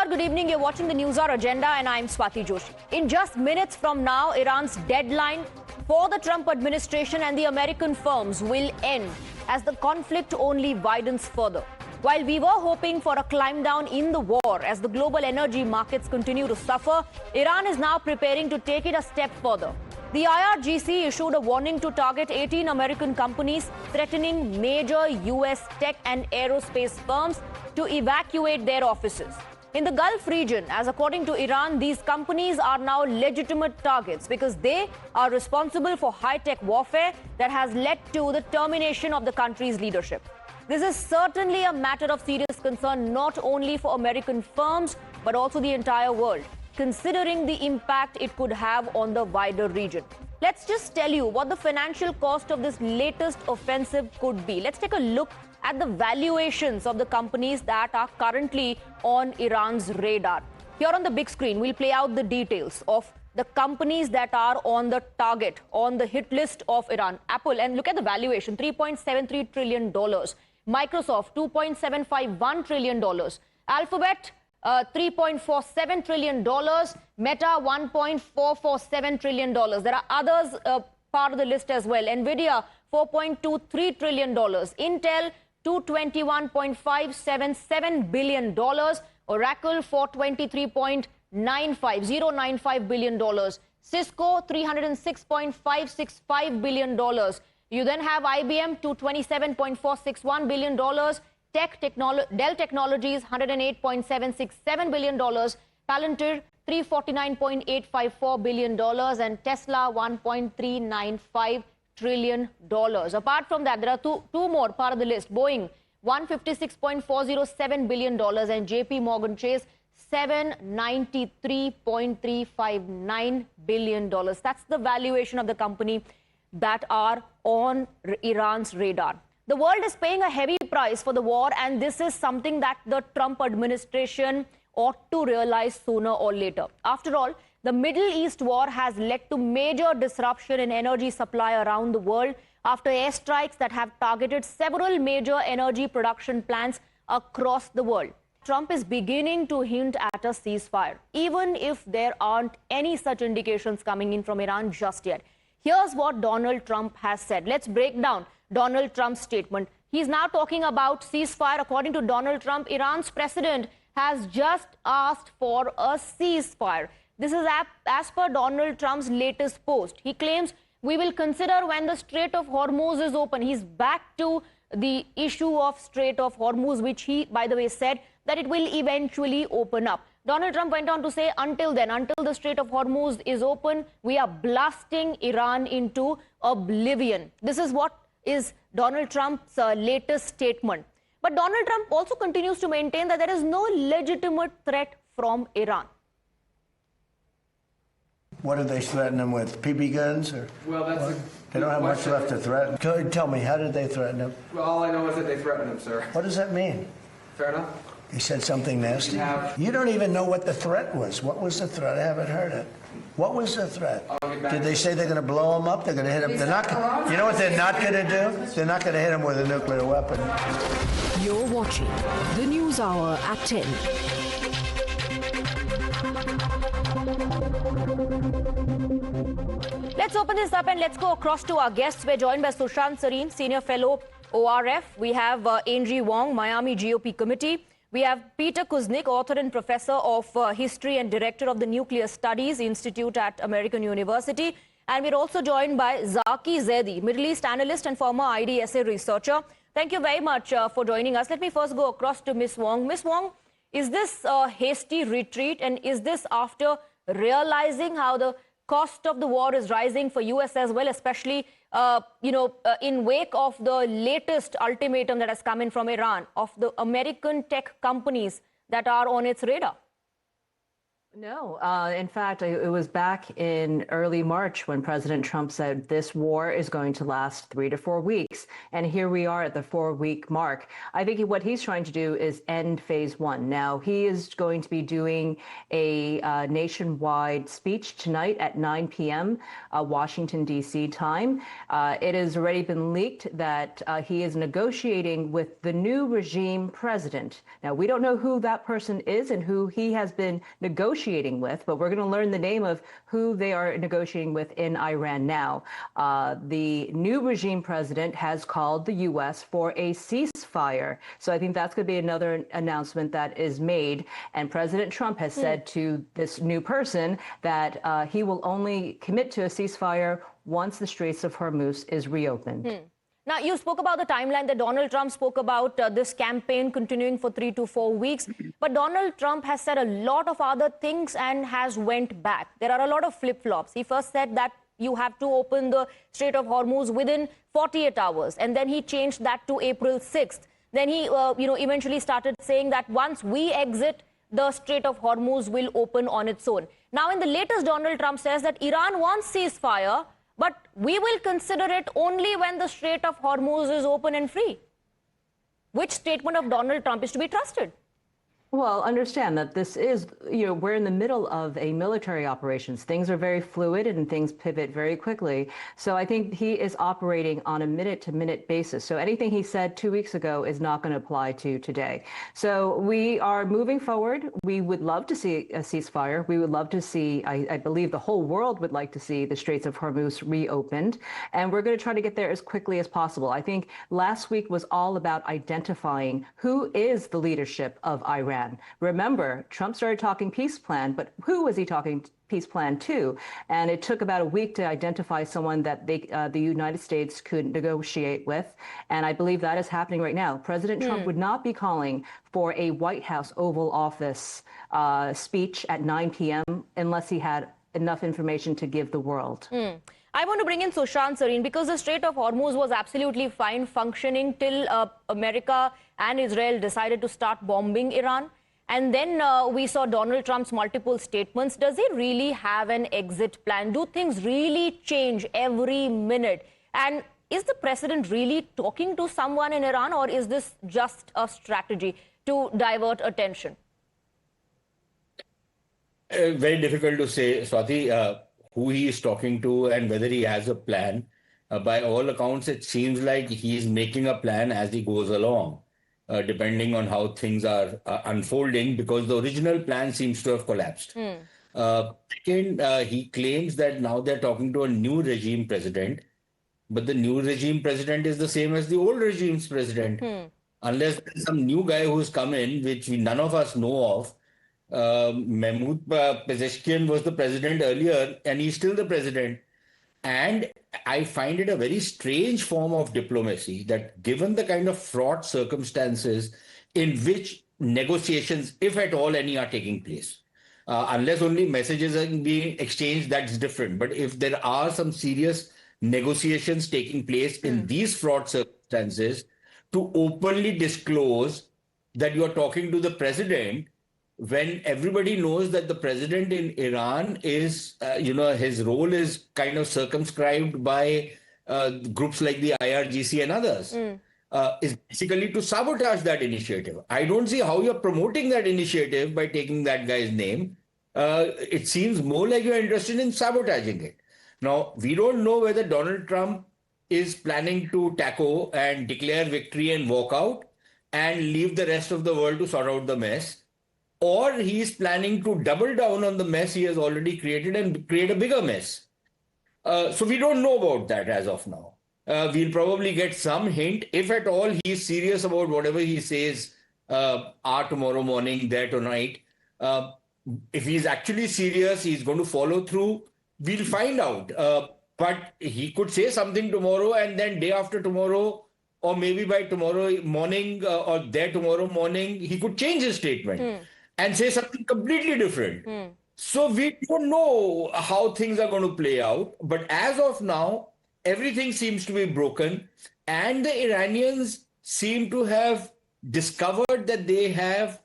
Namaskar, good evening. You're watching the Newshour Agenda and I'm Swati Joshi. In just minutes from now, Iran's deadline for the Trump administration and the American firms will end as the conflict only widens further. While we were hoping for a climb down in the war as the global energy markets continue to suffer, Iran is now preparing to take it a step further. The IRGC issued a warning to target 18 American companies, threatening major US tech and aerospace firms to evacuate their offices. In the Gulf region, as according to Iran, these companies are now legitimate targets because they are responsible for high-tech warfare that has led to the termination of the country's leadership. This is certainly a matter of serious concern not only for American firms but also the entire world, considering the impact it could have on the wider region. Let's just tell you what the financial cost of this latest offensive could be. Let's take a look at the valuations of the companies that are currently on Iran's radar. Here on the big screen, we'll play out the details of the companies that are on the target, on the hit list of Iran. Apple, and look at the valuation, $3.73 trillion. Microsoft, $2.751 trillion. Alphabet, $3.47 trillion. Meta, $1.447 trillion. There are others part of the list as well. Nvidia, $4.23 trillion. Intel, $221.577 billion. Oracle, $423.95 billion. Cisco, $306.565 billion. You then have IBM, $227.461 billion. Dell Technologies, $108.767 billion. Palantir, $349.854 billion. And Tesla, $1.395 trillion. Apart from that, there are two more part of the list. Boeing, $156.407 billion. And JP Morgan Chase, $793.359 billion. That's the valuation of the company that are on Iran's radar. The world is paying a heavy price for the war, and this is something that the Trump administration ought to realize sooner or later. After all, the Middle East war has led to major disruption in energy supply around the world after airstrikes that have targeted several major energy production plants across the world. Trump is beginning to hint at a ceasefire, even if there aren't any such indications coming in from Iran just yet. Here's what Donald Trump has said. Let's break down Donald Trump's statement. He's now talking about ceasefire. According to Donald Trump, Iran's president has just asked for a ceasefire. This is as per Donald Trump's latest post. He claims we will consider when the Strait of Hormuz is open. He's back to the issue of Strait of Hormuz, which he, by the way, said that it will eventually open up. Donald Trump went on to say, until then, until the Strait of Hormuz is open, we are blasting Iran into oblivion. This is what is Donald Trump's latest statement. But Donald Trump also continues to maintain that there is no legitimate threat from Iran. What did they threaten them with? BB guns? Or well, that's they don't have much left to threaten. Tell me, how did they threaten him? Well, all I know is that they threatened him, sir. What does that mean? Fair enough. He said something nasty? You don't even know what the threat was. What was the threat? I haven't heard it. What was the threat? Did they say they're going to blow him up? They're going to hit him? They're not. You know what they're not going to do? They're not going to hit him with a nuclear weapon. You're watching the Newshour at 10. Let's open this up and let's go across to our guests. We're joined by Sushant Sareen, Senior Fellow, ORF. We have Angie Wong, Miami GOP Committee. We have Peter Kuznick, author and professor of history and director of the Nuclear Studies Institute at American University. And we're also joined by Zaki Zaidi, Middle East analyst and former IDSA researcher. Thank you very much for joining us. Let me first go across to Ms. Wong. Ms. Wong, is this a hasty retreat, and is this after realizing how the cost of the war is rising for US as well, especially in wake of the latest ultimatum that has come in from Iran of the American tech companies that are on its radar? No, in fact, it was back in early March when President Trump said this war is going to last 3 to 4 weeks. and here we are at the 4-week mark. I think what he's trying to do is end phase one. Now, he is going to be doing a nationwide speech tonight at 9 p.m. Washington, D.C. time. It has already been leaked that he is negotiating with the new regime president. Now, we don't know who that person is and who he has been negotiating with, but we're going to learn the name of who they are negotiating with in Iran now. The new regime president has called the U.S. for a ceasefire. So I think that's going to be another announcement that is made. And President Trump has said to this new person that he will only commit to a ceasefire once the Straits of Hormuz is reopened. Now, you spoke about the timeline that Donald Trump spoke about this campaign continuing for 3 to 4 weeks. But Donald Trump has said a lot of other things and has went back. There are a lot of flip-flops. He first said that you have to open the Strait of Hormuz within 48 hours. And then he changed that to April 6th. Then he eventually started saying that once we exit, the Strait of Hormuz will open on its own. Now, in the latest, Donald Trump says that Iran wants ceasefire, but we will consider it only when the Strait of Hormuz is open and free. Which statement of Donald Trump is to be trusted? Well, understand that this is, we're in the middle of a military operations. Things are very fluid and things pivot very quickly. So I think he is operating on a minute-to-minute basis. So anything he said 2 weeks ago is not going to apply to today. So we are moving forward. We would love to see a ceasefire. We would love to see, I believe the whole world would like to see the Straits of Hormuz reopened. And we're going to try to get there as quickly as possible. I think last week was all about identifying who is the leadership of Iran. Remember, Trump started talking peace plan, but who was he talking peace plan to? And it took about a week to identify someone that the United States could negotiate with. And I believe that is happening right now. President Trump would not be calling for a White House Oval Office speech at 9 p.m. unless he had enough information to give the world. I want to bring in Sushant Sareen because the Strait of Hormuz was absolutely fine functioning till America and Israel decided to start bombing Iran. And then we saw Donald Trump's multiple statements. Does he really have an exit plan? Do things really change every minute? And is the president really talking to someone in Iran, or is this just a strategy to divert attention? Very difficult to say, Swati, who he is talking to and whether he has a plan. By all accounts, it seems like he's making a plan as he goes along, depending on how things are unfolding, because the original plan seems to have collapsed. Second, he claims that now they're talking to a new regime president, but the new regime president is the same as the old regime's president. Unless there's some new guy who's come in, which none of us know of. Mahmoud Pezeshkian was the president earlier, and he's still the president. And I find it a very strange form of diplomacy that, given the kind of fraught circumstances in which negotiations, if at all any, are taking place, unless only messages are being exchanged, that's different. But if there are some serious negotiations taking place in these fraught circumstances, to openly disclose that you're talking to the president, when everybody knows that the president in Iran is, his role is kind of circumscribed by groups like the IRGC and others, is basically to sabotage that initiative. I don't see how you're promoting that initiative by taking that guy's name. It seems more like you're interested in sabotaging it. Now, we don't know whether Donald Trump is planning to tackle and declare victory and walk out and leave the rest of the world to sort out the mess, or he's planning to double down on the mess he has already created and create a bigger mess. So we don't know about that as of now. We'll probably get some hint, if at all he's serious about whatever he says, tomorrow morning, there tonight. If he's actually serious, he's going to follow through, we'll find out. But he could say something tomorrow, and then day after tomorrow, or maybe by tomorrow morning or there tomorrow morning, he could change his statement and say something completely different. So we don't know how things are going to play out. But as of now, everything seems to be broken. And the Iranians seem to have discovered that they have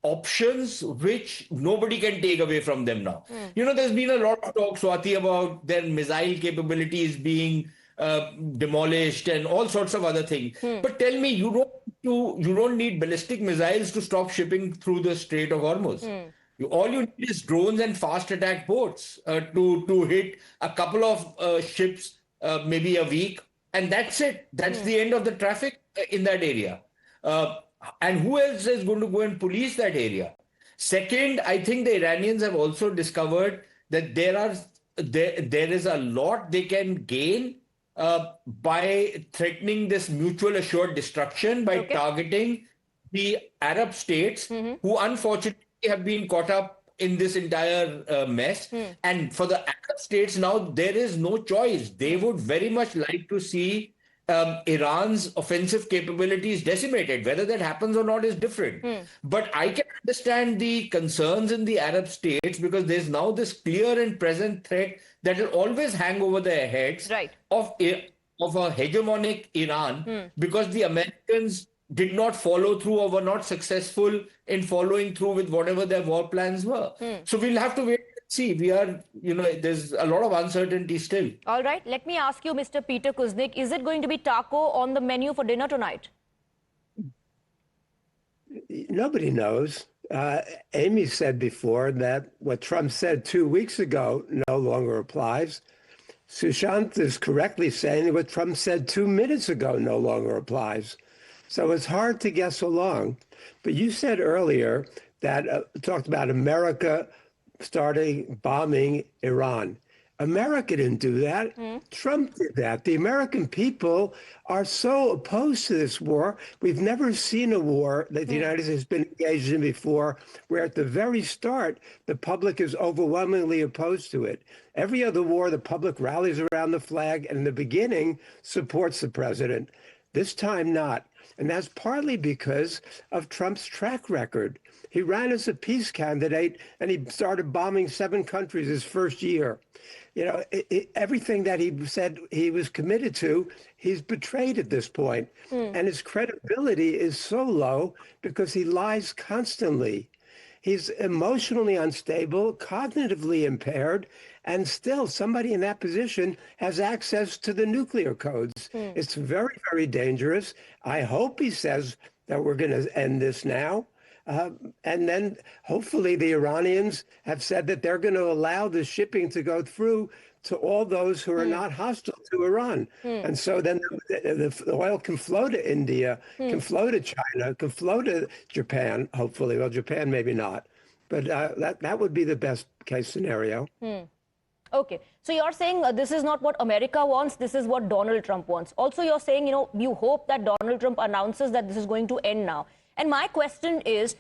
options which nobody can take away from them now. There's been a lot of talk, Swati, about their missile capabilities being demolished and all sorts of other things. But tell me, you don't need ballistic missiles to stop shipping through the Strait of Hormuz. All you need is drones and fast attack boats to hit a couple of ships maybe a week, and that's it. That's the end of the traffic in that area. And who else is going to go and police that area? Second, I think the Iranians have also discovered that there is a lot they can gain by threatening this mutual assured destruction by targeting the Arab states who unfortunately have been caught up in this entire mess. And for the Arab states now, there is no choice. They would very much like to see Iran's offensive capabilities decimated. Whether that happens or not is different. But I can understand the concerns in the Arab states because there's now this clear and present threat that will always hang over their heads of a hegemonic Iran because the Americans did not follow through or were not successful in following through with whatever their war plans were. So we'll have to wait and see. We are, there's a lot of uncertainty still. All right. Let me ask you, Mr. Peter Kuznick, is it going to be taco on the menu for dinner tonight? Nobody knows. Amy said before that what Trump said 2 weeks ago no longer applies. Sushant is correctly saying what Trump said 2 minutes ago no longer applies. So it's hard to guess along. But you said earlier that talked about America starting bombing Iran. America didn't do that. Trump did that. The American people are so opposed to this war. We've never seen a war that the United States has been engaged in before, where at the very start, the public is overwhelmingly opposed to it. Every other war, the public rallies around the flag and in the beginning supports the president. This time not. And that's partly because of Trump's track record. He ran as a peace candidate and he started bombing 7 countries his first year. Everything that he said he was committed to, he's betrayed at this point. And his credibility is so low because he lies constantly. He's emotionally unstable, cognitively impaired, and still somebody in that position has access to the nuclear codes. It's very, very dangerous. I hope he says that we're going to end this now. And then hopefully the Iranians have said that they're going to allow the shipping to go through to all those who are not hostile to Iran. And so then the oil can flow to India, can flow to China, can flow to Japan, hopefully. Well, Japan, maybe not. But that would be the best case scenario. Okay. So you're saying this is not what America wants. This is what Donald Trump wants. Also, you're saying, you hope that Donald Trump announces that this is going to end now. And my question is,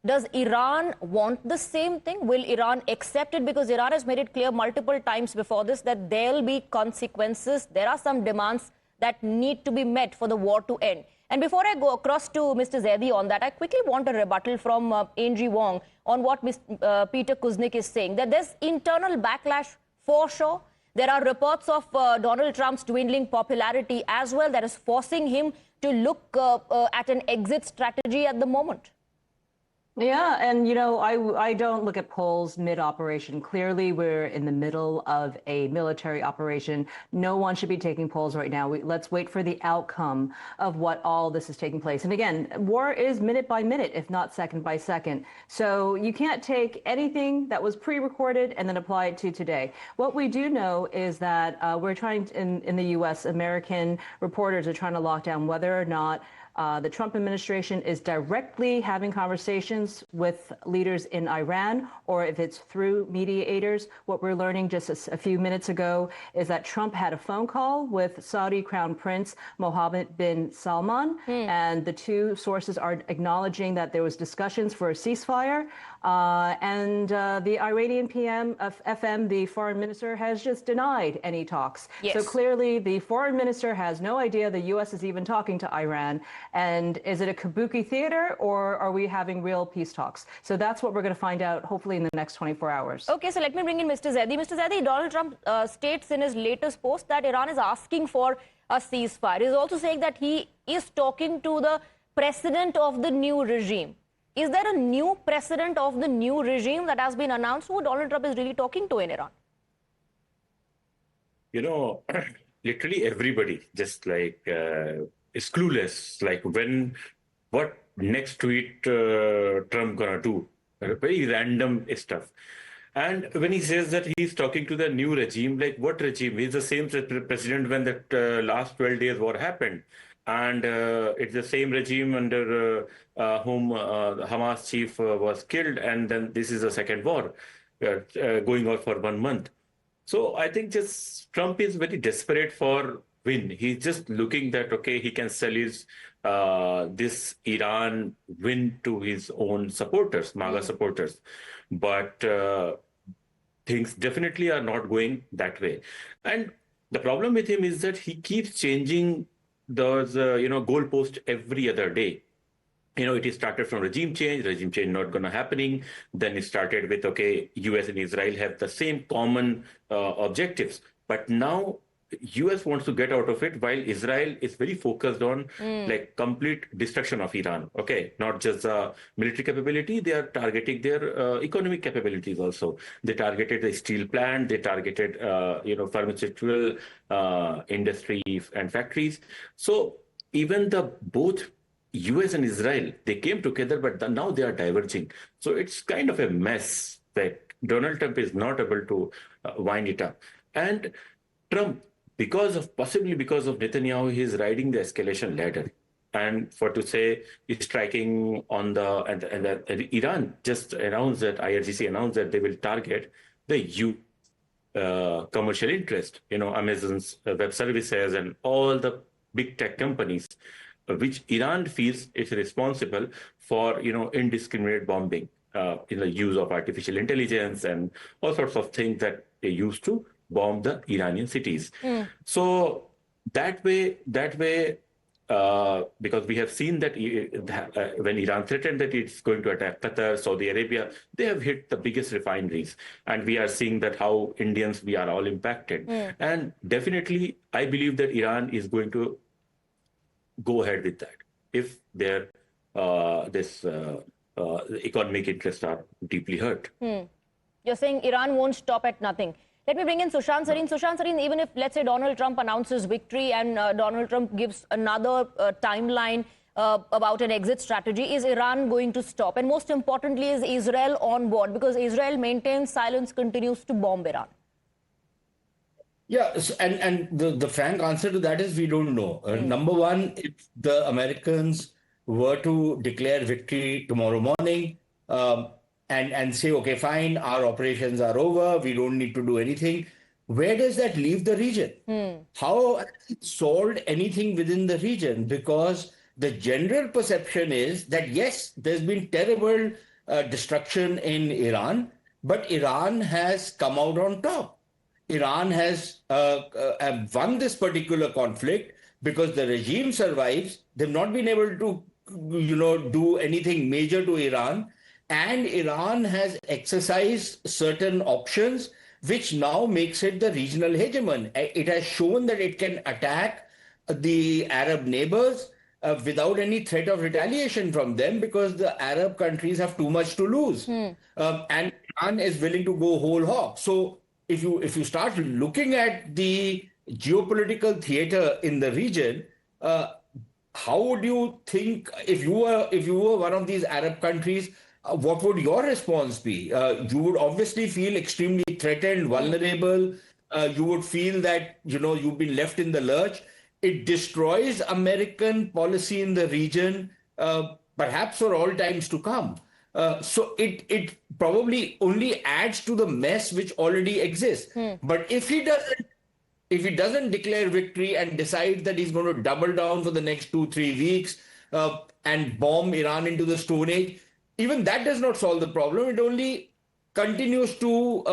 does Iran want the same thing? Will Iran accept it? Because Iran has made it clear multiple times before this that there'll be consequences. There are some demands that need to be met for the war to end. And before I go across to Mr. Zaidi on that, I quickly want a rebuttal from Angie Wong on what Peter Kuznick is saying, that there's internal backlash for sure. There are reports of Donald Trump's dwindling popularity as well that is forcing him to look at an exit strategy at the moment. Yeah, and I don't look at polls mid-operation. Clearly, we're in the middle of a military operation. No one should be taking polls right now. Let's wait for the outcome of what all this is taking place. And again, war is minute by minute, if not second by second. So you can't take anything that was pre-recorded and then apply it to today. What we do know is that we're trying in the U.S., American reporters are trying to lock down whether or not the Trump administration is directly having conversations with leaders in Iran, or if it's through mediators. What we're learning just a few minutes ago is that Trump had a phone call with Saudi Crown Prince Mohammed bin Salman, and the two sources are acknowledging that there was discussions for a ceasefire. And the Iranian FM, the foreign minister, has just denied any talks. Yes. So clearly the foreign minister has no idea the U.S. is even talking to Iran. And is it a kabuki theater, or are we having real peace talks? So that's what we're going to find out hopefully in the next 24 hours. Okay, so let me bring in Mr. Zaidi. Mr. Zaidi, Donald Trump states in his latest post that Iran is asking for a ceasefire. He's also saying that he is talking to the president of the new regime. Is there a new president of the new regime that has been announced who Donald Trump is really talking to in Iran? literally everybody just like is clueless. Like what next tweet Trump gonna do? Very random stuff. And when he says that he's talking to the new regime, like what regime? He's the same president when that last 12 days war happened. And it's the same regime under whom Hamas chief was killed. And then this is a second war going on for 1 month. So I think just Trump is very desperate for win. He's just looking that, okay, he can sell his this Iran win to his own supporters, MAGA supporters. But things definitely are not going that way. And the problem with him is that he keeps changing those, goalposts every other day. It started from regime change not going to happening. Then it started with, okay, US and Israel have the same common objectives. But now US wants to get out of it, while Israel is very focused on like complete destruction of Iran. Okay, not just military capability, they are targeting their economic capabilities also. They targeted the steel plant, they targeted, pharmaceutical industry and factories. So even both US and Israel, they came together, but now they are diverging. So it's kind of a mess that Donald Trump is not able to wind it up. And Trump, possibly because of Netanyahu, he's riding the escalation ladder. And he's striking on and Iran just announced that, IRGC announced that they will target the commercial interest, Amazon's web services and all the big tech companies, which Iran feels is responsible for, indiscriminate bombing, in the use of artificial intelligence and all sorts of things that they use to bomb the Iranian cities. So that way, because we have seen that when Iran threatened that it's going to attack Qatar, Saudi Arabia, they have hit the biggest refineries. And we are seeing that how Indians, we are all impacted. And definitely, I believe that Iran is going to go ahead with that if their economic interests are deeply hurt. You're saying Iran won't stop at nothing. Let me bring in Sushant Sareen. Sushant Sareen, even if, let's say, Donald Trump announces victory and Donald Trump gives another timeline about an exit strategy, is Iran going to stop? And most importantly, is Israel on board? Because Israel maintains silence, continues to bomb Iran. Yeah, and the frank answer to that is we don't know. Number one, if the Americans were to declare victory tomorrow morning and say, okay, fine, our operations are over, we don't need to do anything, where does that leave the region? How has it solved anything within the region? Because the general perception is that, yes, there's been terrible destruction in Iran, but Iran has come out on top. Iran has won this particular conflict because the regime survives. They've not been able to, do anything major to Iran. And Iran has exercised certain options, which now makes it the regional hegemon. It has shown that it can attack the Arab neighbors without any threat of retaliation from them, because the Arab countries have too much to lose. And Iran is willing to go whole hog. So if you start looking at the geopolitical theater in the region, how would you think, if you were one of these Arab countries, what would your response be? You would obviously feel extremely threatened, vulnerable. You would feel that you've been left in the lurch. It destroys American policy in the region, perhaps for all times to come. So it probably only adds to the mess which already exists. But if he doesn't declare victory and decide that he's going to double down for the next 2-3 weeks and bomb Iran into the Stone Age, even that does not solve the problem. It only continues to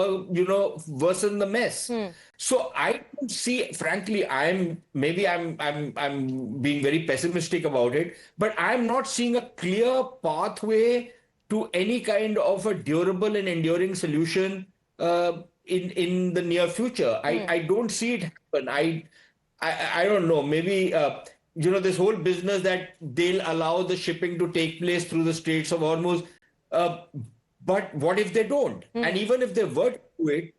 worsen the mess. So I don't see, frankly, I'm being very pessimistic about it, but I'm not seeing a clear pathway to any kind of a durable and enduring solution in the near future. I don't see it happen. I don't know. Maybe this whole business that they'll allow the shipping to take place through the Straits of Hormuz. But what if they don't? And even if they were to do it,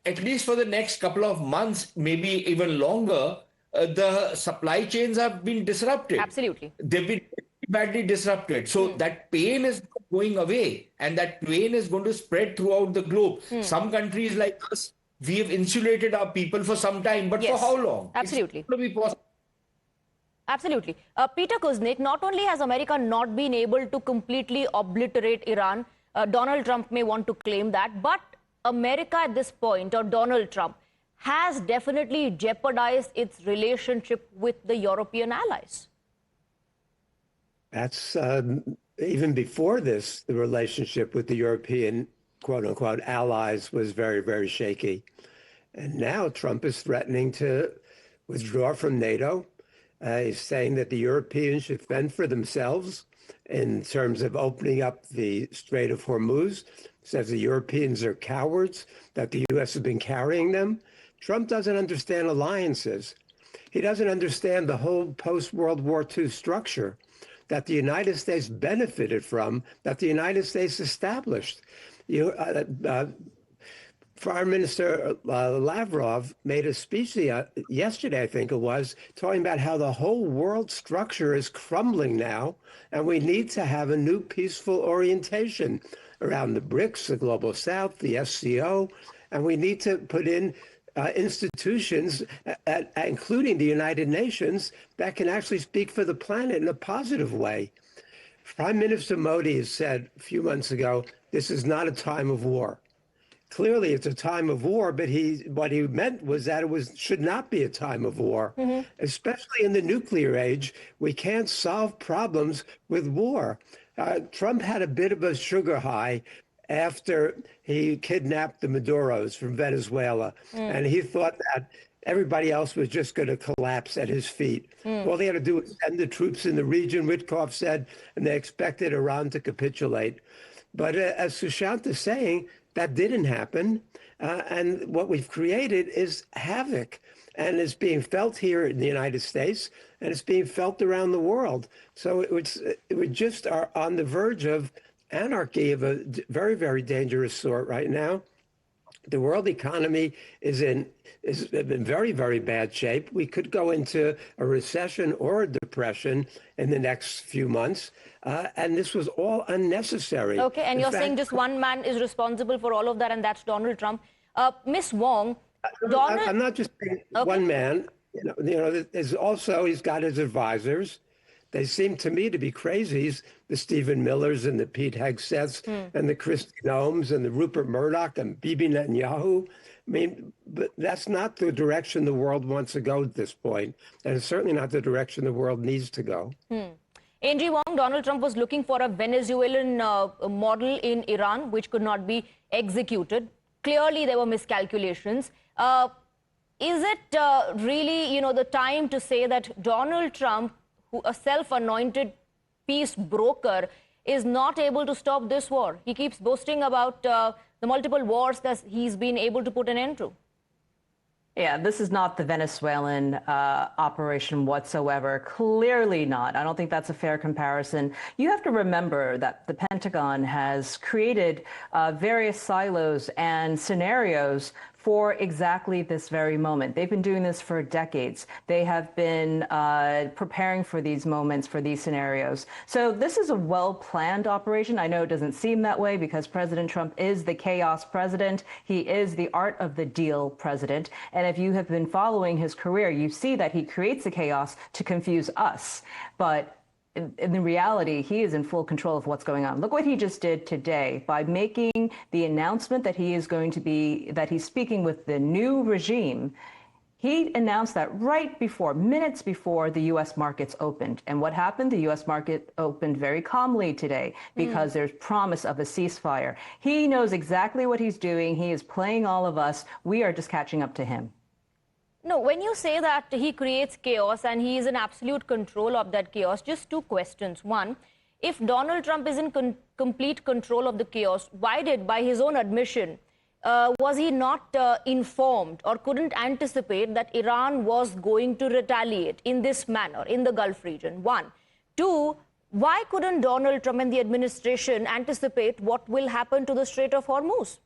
at least for the next couple of months, maybe even longer, the supply chains have been disrupted. Absolutely. They've been badly disrupted. So that pain is not going away, and that pain is going to spread throughout the globe. Some countries like us, we have insulated our people for some time, but for how long? Absolutely. It's not going to be possible. Absolutely. Peter Kuznick, not only has America not been able to completely obliterate Iran, Donald Trump may want to claim that, but America at this point, or Donald Trump, has definitely jeopardized its relationship with the European allies. That's even before this, the relationship with the European, quote unquote, allies was very, very shaky. And now Trump is threatening to withdraw from NATO. He's saying that the Europeans should fend for themselves in terms of opening up the Strait of Hormuz. Says the Europeans are cowards, that the U.S. has been carrying them. Trump doesn't understand alliances. He doesn't understand the whole post-World War II structure that the United States benefited from, that the United States established. Foreign Minister Lavrov made a speech yesterday, I think it was, talking about how the whole world structure is crumbling now, and we need to have a new peaceful orientation around the BRICS, the Global South, the SCO, and we need to put in institutions, including the United Nations, that can actually speak for the planet in a positive way. Prime Minister Modi has said a few months ago, this is not a time of war. Clearly, it's a time of war, but what he meant was that it should not be a time of war, especially in the nuclear age. We can't solve problems with war. Trump had a bit of a sugar high after he kidnapped the Maduros from Venezuela, and he thought that everybody else was just going to collapse at his feet. All they had to do was send the troops in the region, Witkoff said, and they expected Iran to capitulate. But as Sushant is saying, that didn't happen. And what we've created is havoc. And it's being felt here in the United States, and it's being felt around the world. So we just are on the verge of anarchy of a very, very dangerous sort right now. The world economy is in very, very bad shape. We could go into a recession or a depression in the next few months. And this was all unnecessary. Okay, and you're saying just one man is responsible for all of that, and that's Donald Trump. Ms. Wong, I'm not just saying one man. There's also, he's got his advisors. They seem to me to be crazies, the Stephen Millers and the Pete Hegseths and the Kristi Noems and the Rupert Murdoch and Bibi Netanyahu. I mean, but that's not the direction the world wants to go at this point, and it's certainly not the direction the world needs to go. Angie Wong, Donald Trump was looking for a Venezuelan model in Iran, which could not be executed. Clearly, there were miscalculations. Is it really, the time to say that Donald Trump, who a self-anointed peace broker, is not able to stop this war? He keeps boasting about the multiple wars that he's been able to put an end to. Yeah, this is not the Venezuelan operation whatsoever. Clearly not. I don't think that's a fair comparison. You have to remember that the Pentagon has created various silos and scenarios for exactly this very moment. They've been doing this for decades. They have been preparing for these moments, for these scenarios. So this is a well-planned operation. I know it doesn't seem that way because President Trump is the chaos president. He is the art of the deal president. And if you have been following his career, you see that he creates the chaos to confuse us. But in reality, he is in full control of what's going on. Look what he just did today by making the announcement that that he's speaking with the new regime. He announced that right before, minutes before the U.S. markets opened. And what happened? The U.S. market opened very calmly today because there's promise of a ceasefire. He knows exactly what he's doing. He is playing all of us. We are just catching up to him. No, when you say that he creates chaos and he is in absolute control of that chaos, just two questions. One, if Donald Trump is in complete control of the chaos, why did, by his own admission, was he not informed or couldn't anticipate that Iran was going to retaliate in this manner in the Gulf region? One. Two, why couldn't Donald Trump and the administration anticipate what will happen to the Strait of Hormuz?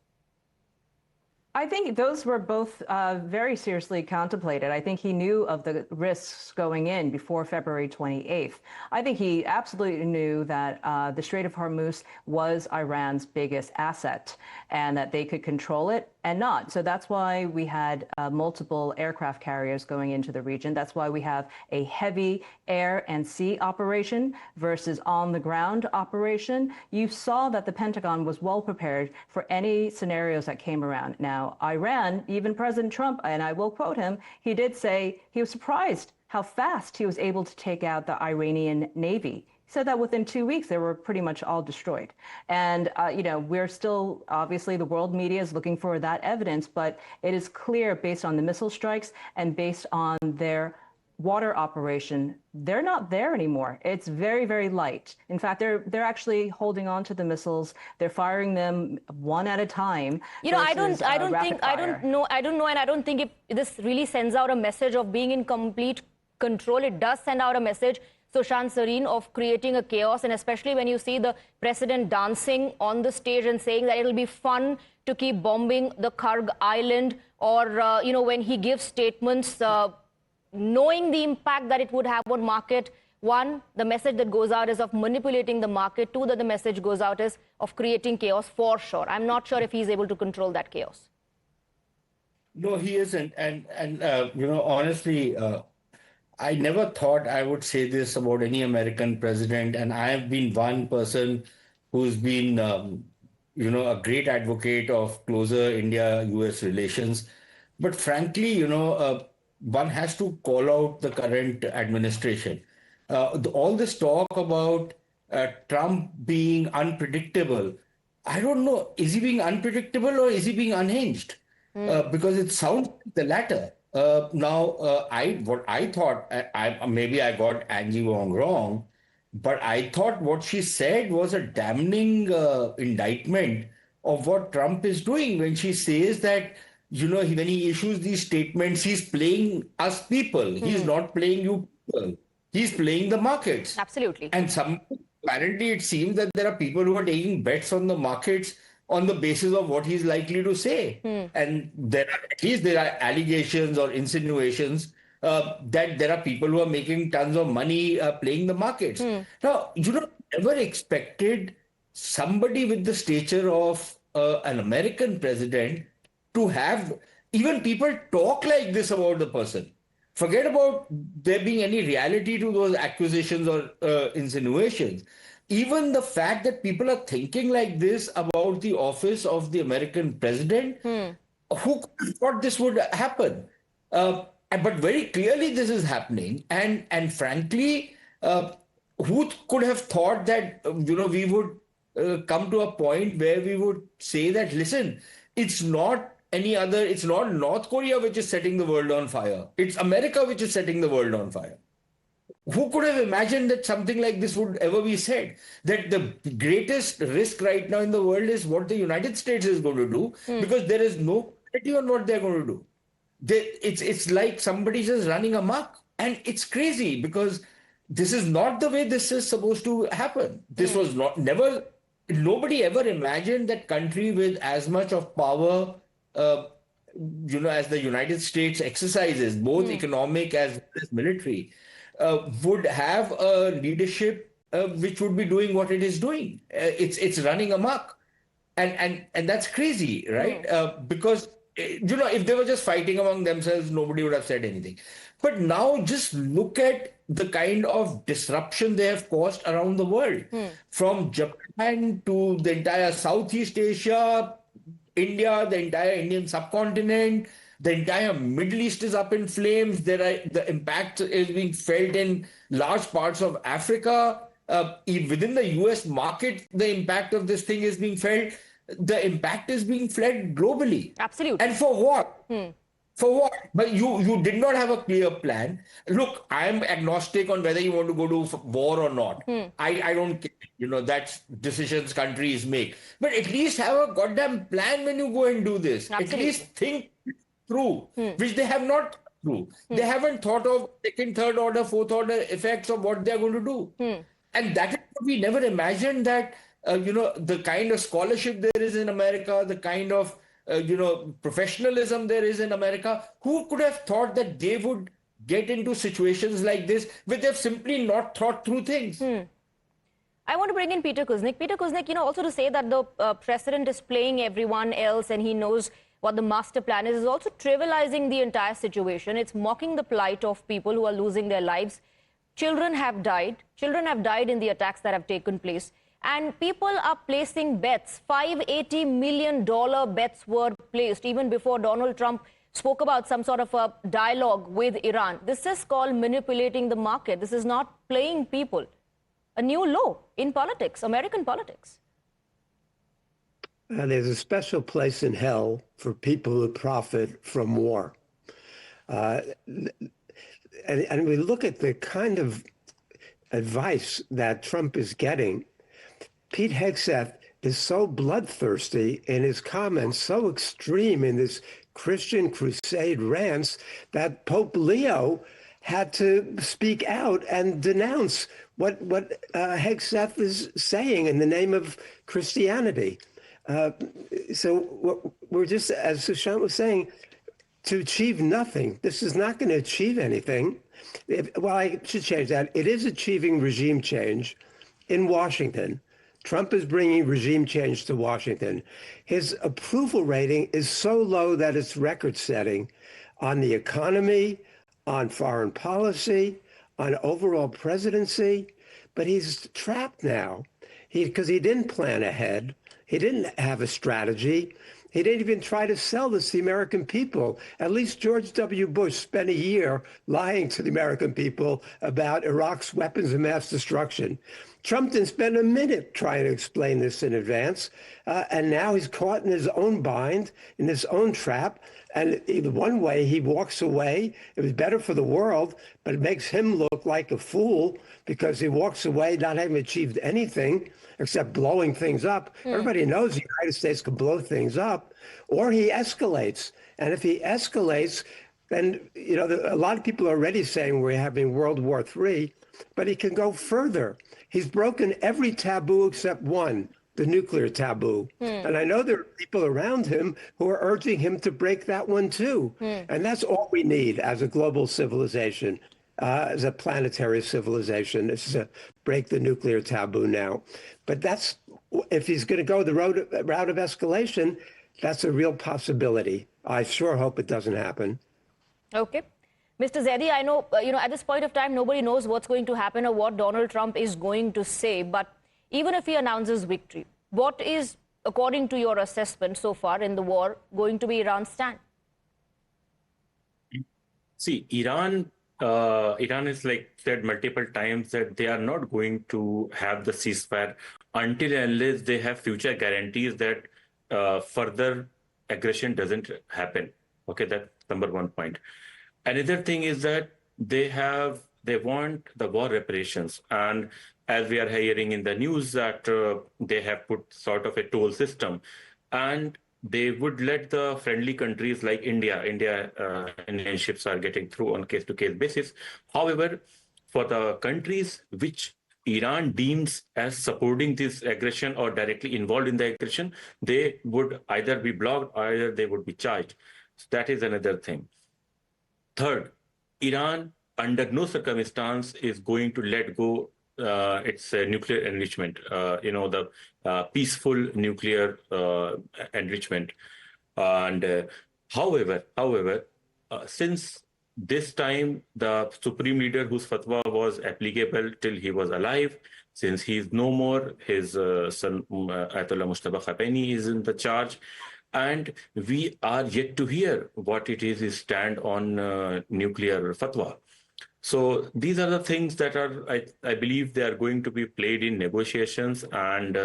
I think those were both very seriously contemplated. I think he knew of the risks going in before February 28th. I think he absolutely knew that the Strait of Hormuz was Iran's biggest asset and that they could control it and not. So that's why we had multiple aircraft carriers going into the region. That's why we have a heavy air and sea operation versus on the ground operation. You saw that the Pentagon was well prepared for any scenarios that came around. Now, Iran, even President Trump, and I will quote him, he did say he was surprised how fast he was able to take out the Iranian Navy. He said that within 2 weeks, they were pretty much all destroyed. And, we're still, obviously, the world media is looking for that evidence, but it is clear based on the missile strikes and based on their water operation, they're not there anymore. It's very, very light. In fact, they're actually holding on to the missiles. They're firing them one at a time. I don't know, and I don't think this really sends out a message of being in complete control. It does send out a message, Sushant Sareen, of creating a chaos, and especially when you see the president dancing on the stage and saying that it'll be fun to keep bombing the Karg Island, or when he gives statements knowing the impact that it would have on market. One, the message that goes out is of manipulating the market. Two, that the message goes out is of creating chaos for sure. I'm not sure if he's able to control that chaos. No, he isn't. And honestly, I never thought I would say this about any American president. And I have been one person who's been, a great advocate of closer India-US relations. But frankly, one has to call out the current administration. All this talk about Trump being unpredictable, I don't know, is he being unpredictable or is he being unhinged? Because it sounds like the latter. What I thought, maybe I got Angie wrong, but I thought what she said was a damning indictment of what Trump is doing when she says that when he issues these statements, he's playing us people. He's not playing you people. He's playing the markets. Absolutely. And apparently it seems that there are people who are taking bets on the markets on the basis of what he's likely to say. And there are allegations or insinuations that there are people who are making tons of money playing the markets. Now, never expected somebody with the stature of an American president to have even people talk like this about the person. Forget about there being any reality to those accusations or insinuations. Even the fact that people are thinking like this about the office of the American president, who thought this would happen? But very clearly this is happening. And frankly, who could have thought that, we would come to a point where we would say that, listen, it's not North Korea which is setting the world on fire. It's America which is setting the world on fire. Who could have imagined that something like this would ever be said? That the greatest risk right now in the world is what the United States is going to do, because there is no clarity on what they're going to do. It's like somebody just running amok. And it's crazy because this is not the way this is supposed to happen. This was nobody ever imagined that country with as much of power as the United States exercises, both economic as well as military, would have a leadership which would be doing what it is doing. It's running amok, and that's crazy, right? Because if they were just fighting among themselves, nobody would have said anything. But now just look at the kind of disruption they have caused around the world, from Japan to the entire Southeast Asia, India, the entire Indian subcontinent, the entire Middle East is up in flames. The impact is being felt in large parts of Africa. Within the US market, the impact of this thing is being felt. The impact is being felt globally. Absolutely. And for what? For what? But you did not have a clear plan. Look, I am agnostic on whether you want to go to war or not. I don't care. That's decisions countries make. But at least have a goddamn plan when you go and do this. Absolutely. At least think through, which they have not through. They haven't thought of second, third order, fourth order effects of what they're going to do. And that is what we never imagined, that, the kind of scholarship there is in America, the kind of professionalism there is in America. Who could have thought that they would get into situations like this where they've simply not thought through things? I want to bring in Peter Kuznick. Peter Kuznick, also to say that the president is playing everyone else and he knows what the master plan is also trivializing the entire situation. It's mocking the plight of people who are losing their lives. Children have died. Children have died in the attacks that have taken place. And people are placing bets. $580 million bets were placed even before Donald Trump spoke about some sort of a dialogue with Iran. This is called manipulating the market. This is not playing people. A new law in politics, American politics. There's a special place in hell for people who profit from war. And we look at the kind of advice that Trump is getting. Pete Hegseth is so bloodthirsty in his comments, so extreme in this Christian crusade rants, that Pope Leo had to speak out and denounce what Hegseth is saying in the name of Christianity. So we're just, as Sushant was saying, to achieve nothing. This is not going to achieve anything. Well, I should change that. It is achieving regime change in Washington. Trump is bringing regime change to Washington. His approval rating is so low that it's record-setting on the economy, on foreign policy, on overall presidency. But he's trapped now because he didn't plan ahead. He didn't have a strategy. He didn't even try to sell this to the American people. At least George W. Bush spent a year lying to the American people about Iraq's weapons of mass destruction. Trump didn't spend a minute trying to explain this in advance. And now he's caught in his own bind, in his own trap. And in one way, he walks away. It was better for the world, but it makes him look like a fool because he walks away not having achieved anything except blowing things up. Everybody knows the United States can blow things up, or he escalates. And if he escalates, then, a lot of people are already saying we're having World War III, but he can go further. He's broken every taboo except one, the nuclear taboo. And I know there are people around him who are urging him to break that one too. And that's all we need as a global civilization, as a planetary civilization, is to break the nuclear taboo now. But that's, if he's going to go the route of escalation, that's a real possibility. I sure hope it doesn't happen. Okay. Mr. Zaidi, I know, at this point of time, nobody knows what's going to happen or what Donald Trump is going to say. But even if he announces victory, what is, according to your assessment so far in the war, going to be Iran's stand? See, Iran is said multiple times that they are not going to have the ceasefire until and unless they have future guarantees that further aggression doesn't happen. Okay, that's number one point. Another thing is that they want the war reparations. And as we are hearing in the news that they have put sort of a toll system, and they would let the friendly countries like Indian ships are getting through on case-to-case basis. However, for the countries which Iran deems as supporting this aggression or directly involved in the aggression, they would either be blocked or either they would be charged. So that is another thing. Third, Iran under no circumstance is going to let go its nuclear enrichment, the peaceful nuclear enrichment. And however, since this time, the Supreme Leader whose fatwa was applicable till he was alive, since he is no more, his son Ayatollah Mustafa Khamenei is in the charge. And we are yet to hear what it is his stand on nuclear fatwa. So these are the things that are, I believe they are going to be played in negotiations, and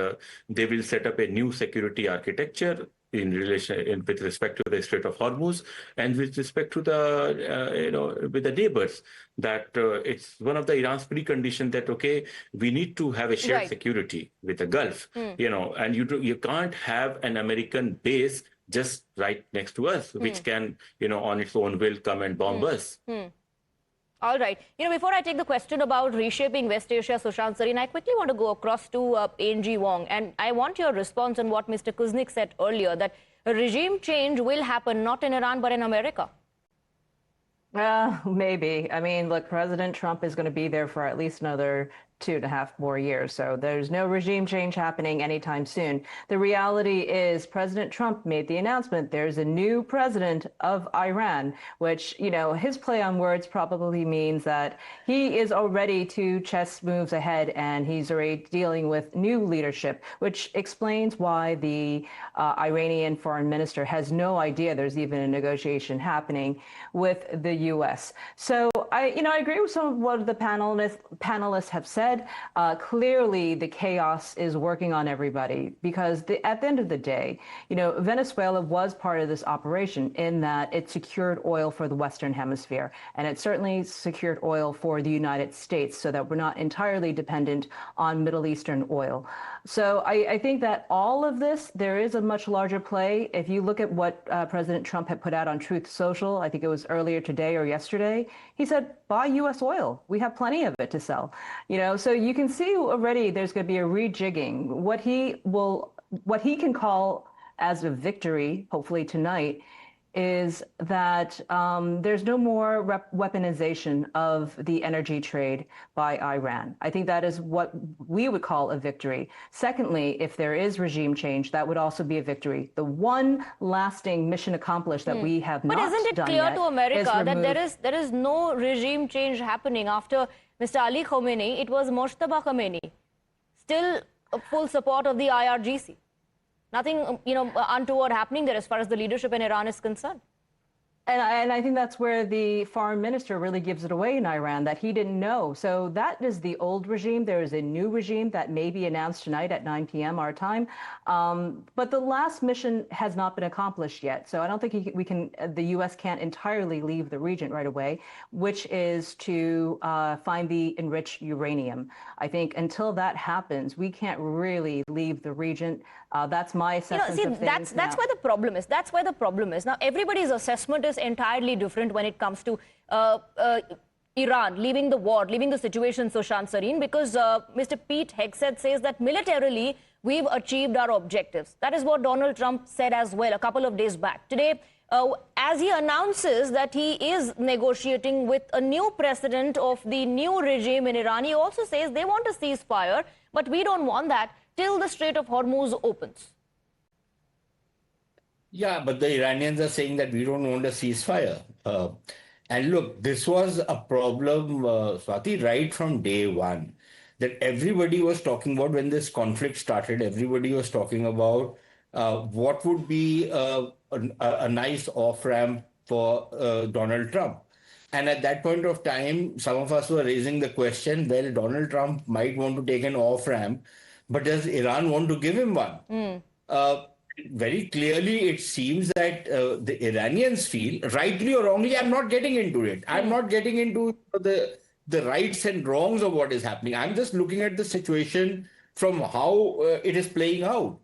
they will set up a new security architecture with respect to the Strait of Hormuz and with respect to the, with the neighbors, that it's one of the Iran's preconditions that, okay, we need to have a shared security with the Gulf, and you can't have an American base just right next to us, which can, on its own will come and bomb us. All right. Before I take the question about reshaping West Asia, Sushant Sareen, I quickly want to go across to Angie Wong. And I want your response on what Mr. Kuznick said earlier, that a regime change will happen not in Iran, but in America. Maybe. I mean, look, President Trump is going to be there for at least another 2.5 more years. So there's no regime change happening anytime soon. The reality is President Trump made the announcement there's a new president of Iran, which, his play on words probably means that he is already 2 chess moves ahead and he's already dealing with new leadership, which explains why the Iranian foreign minister has no idea there's even a negotiation happening with the U.S. So I agree with some of what the panelists have said. Clearly, the chaos is working on everybody because at the end of the day, Venezuela was part of this operation in that it secured oil for the Western Hemisphere, and it certainly secured oil for the United States so that we're not entirely dependent on Middle Eastern oil. So I think that all of this, there is a much larger play. If you look at what President Trump had put out on Truth Social, I think it was earlier today or yesterday, he said, buy U.S. oil. We have plenty of it to sell. So you can see already there's going to be a rejigging. What he can call as a victory, hopefully tonight, is that there's no more weaponization of the energy trade by Iran. I think that is what we would call a victory. Secondly, if there is regime change, that would also be a victory. The one lasting mission accomplished that we have not done yet. But isn't it clear to America that there is no regime change happening after Mr. Ali Khamenei? It was Mojtaba Khamenei, still full support of the IRGC. Nothing, untoward happening there as far as the leadership in Iran is concerned. And I think that's where the foreign minister really gives it away in Iran, that he didn't know. So that is the old regime. There is a new regime that may be announced tonight at 9 p.m. our time. But the last mission has not been accomplished yet. So I don't think the U.S. can't entirely leave the region right away, which is to find the enriched uranium. I think until that happens, we can't really leave the region. That's my assessment of things. That's where the problem is. That's where the problem is. Now, everybody's assessment is entirely different when it comes to Iran leaving the war, leaving the situation, Sushant Sareen, because Mr. Pete Hegseth says that militarily we've achieved our objectives. That is what Donald Trump said as well a couple of days back. Today, as he announces that he is negotiating with a new president of the new regime in Iran, he also says they want a ceasefire, but we don't want that till the Strait of Hormuz opens. Yeah, but the Iranians are saying that we don't want a ceasefire. And look, this was a problem, Swati, right from day one, that everybody was talking about when this conflict started. Everybody was talking about what would be a nice off-ramp for Donald Trump. And at that point of time, some of us were raising the question, well, Donald Trump might want to take an off-ramp, but does Iran want to give him one? Very clearly, it seems that the Iranians feel, rightly or wrongly, I'm not getting into it. I'm not getting into the rights and wrongs of what is happening. I'm just looking at the situation from how it is playing out.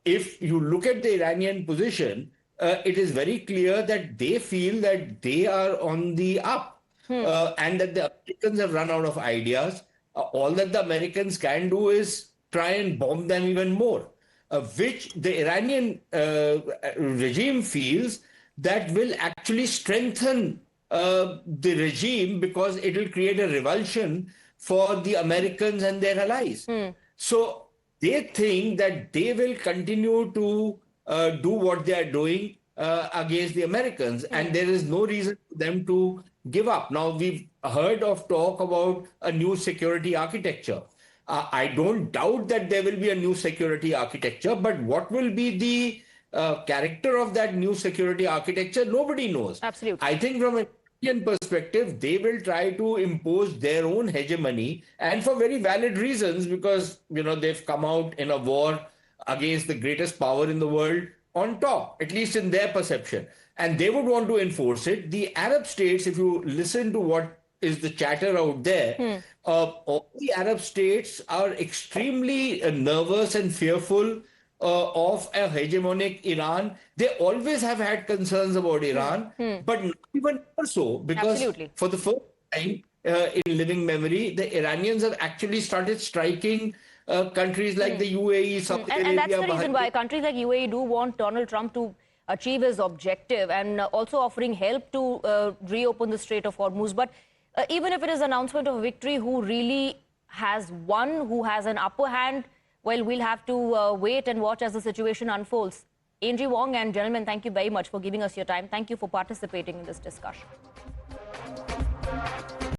If you look at the Iranian position, it is very clear that they feel that they are on the up and that the Americans have run out of ideas. All that the Americans can do is try and bomb them even more. Which the Iranian regime feels that will actually strengthen the regime because it will create a revulsion for the Americans and their allies. So they think that they will continue to do what they are doing against the Americans, and there is no reason for them to give up. Now, we've heard of talk about a new security architecture. I don't doubt that there will be a new security architecture, but what will be the character of that new security architecture, nobody knows. Absolutely. I think from an Indian perspective, they will try to impose their own hegemony, and for very valid reasons, because they've come out in a war against the greatest power in the world on top, at least in their perception. And they would want to enforce it. The Arab states, if you listen to what is the chatter out there, all the Arab states are extremely nervous and fearful of a hegemonic Iran. They always have had concerns about Iran, but not even more so, because for the first time, in living memory, the Iranians have actually started striking countries like the UAE, Saudi Arabia. And that's the reason why countries like UAE do want Donald Trump to achieve his objective, and also offering help to reopen the Strait of Hormuz. But even if it is an announcement of a victory, who really has won, who has an upper hand, well, we'll have to wait and watch as the situation unfolds. Angie Wong and gentlemen, thank you very much for giving us your time. Thank you for participating in this discussion.